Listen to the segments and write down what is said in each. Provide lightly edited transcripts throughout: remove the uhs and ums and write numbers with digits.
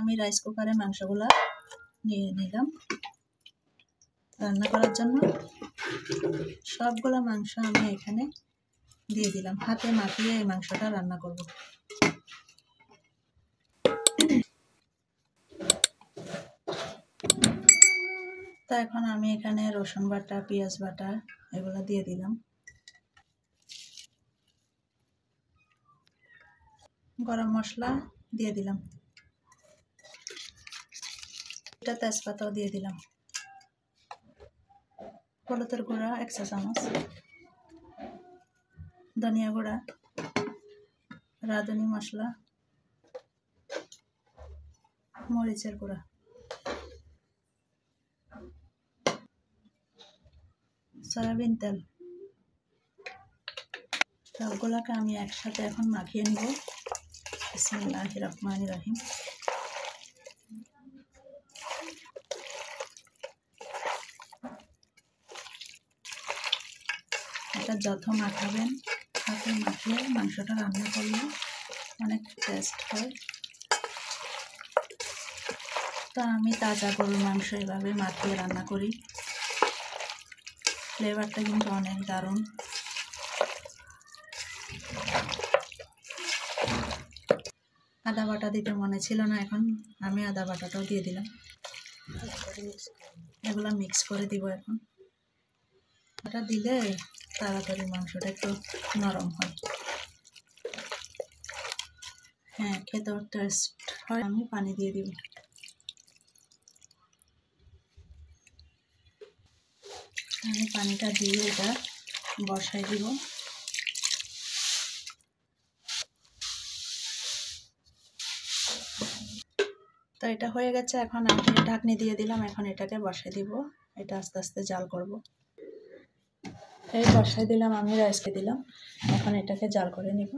আমি রাইস কুকারে মাংসগুলো নিয়ে নিলাম রান্না করার জন্য। সবগুলো মাংস আমি এখানে দিয়ে দিলাম, হাতে মাখিয়ে এই মাংসটা রান্না করব। তো এখন আমি এখানে রসুন বাটা, পেঁয়াজ বাটা এগুলো দিয়ে দিলাম। গরম মশলা দিয়ে দিলাম, এটা তেজপাতাও দিয়ে দিলাম। হলুদের গুঁড়া 1 চা চামচ, ধনিয়া গুঁড়া, রাঁধুনি মশলা, মরিচের গুঁড়া, সয়াবিন তেল। সবগুলোকে আমি একসাথে এখন মাখিয়ে নিব। বিসমিল্লাহির রহমানির রহিম। এটা যত মাখাবেন, হাতে মাখিয়ে মাংসটা রান্না করলে অনেক টেস্ট হয়। তো আমি তাজা গরুর মাংস এভাবে মাখিয়ে রান্না করি, ফ্লেভারটা কিন্তু অনেক দারুণ। আদা বাটা দিতে মনে ছিল না, এখন আমি আদা বাটাটাও দিয়ে দিলাম। এগুলো মিক্স করে দিব এখন। এটা দিলে তাড়াতাড়ি মাংসটা একটু নরম হয়, হ্যাঁ খেতেও টেস্ট হয়। আমি পানি দিয়ে দিব। আমি পানিটা দিয়ে এটা বসাই দিব। তো এটা হয়ে গেছে, এখন আমি ঢাকনি দিয়ে দিলাম। এখন এটাকে বসাই দিব, এটা আস্তে আস্তে জাল করব। এই বসাই দিলাম, আমি রাইসকে দিলাম। এখন এটাকে জাল করে নিব।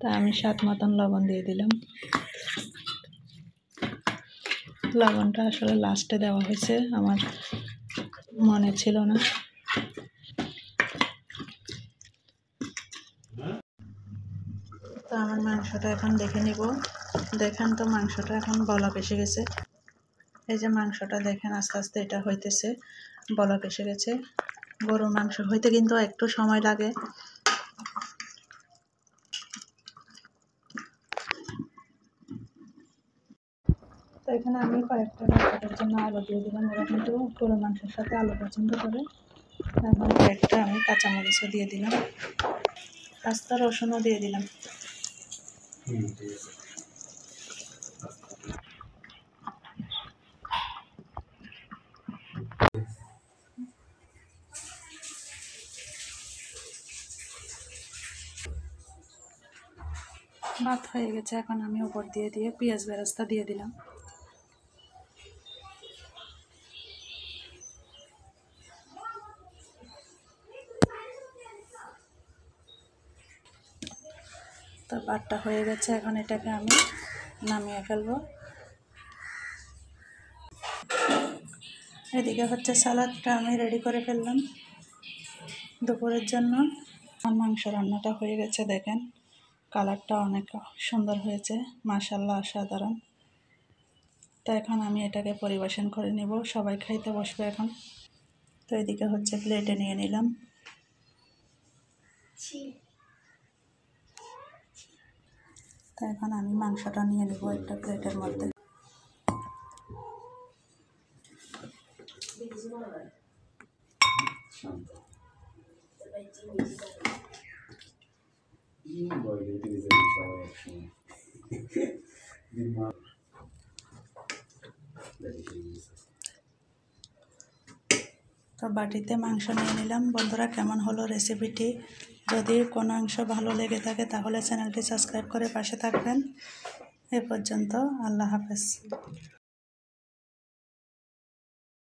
তা আমি স্বাদ মতন লবণ দিয়ে দিলাম। লবণটা আসলে লাস্টে দেওয়া হয়েছে, আমার মনে ছিল না। তো আমার মাংসটা এখন দেখে নিব। দেখেন তো মাংসটা এখন বলক এসে গেছে। এই যে মাংসটা দেখেন আস্তে আস্তে এটা হইতেছে, বলক এসে গেছে। গরুর মাংস হইতে কিন্তু একটু সময় লাগে। তো এখানে আমি কয়েকটা তরকারির জন্য আলু দিয়ে দিলাম। ওরা কিন্তু গরুর মাংসের সাথে আলু পছন্দ করে। এখন কয়েকটা আমি কাঁচামরিচও দিয়ে দিলাম, আস্তা রসুনও দিয়ে দিলাম। ভাত হয়ে গেছে, এখন আমি উপর দিয়ে পেঁয়াজ বেরেস্তা দিয়ে দিলাম। তো ভাতটা হয়ে গেছে, এখন এটাকে আমি নামিয়ে ফেলবো। এদিকে হচ্ছে সালাদটা আমি রেডি করে ফেললাম দুপুরের জন্য। মাংস রান্নাটা হয়ে গেছে, দেখেন কালারটা অনেক সুন্দর হয়েছে, মাশাআল্লাহ অসাধারণ। তো এখন আমি এটাকে পরিবেশন করে নেব, সবাই খাইতে বসবে এখন। তো এদিকে হচ্ছে প্লেটে নিয়ে নিলাম। তো এখন আমি মাংসটা নিয়ে নেব একটা প্লেটের মধ্যে। তো বাটিতে মাংস নিয়ে নিলাম। বন্ধুরা, কেমন হলো রেসিপিটি? যদি কোনো অংশ ভালো লেগে থাকে তাহলে চ্যানেলটি সাবস্ক্রাইব করে পাশে থাকবেন। এ পর্যন্ত, আল্লাহ হাফেজ।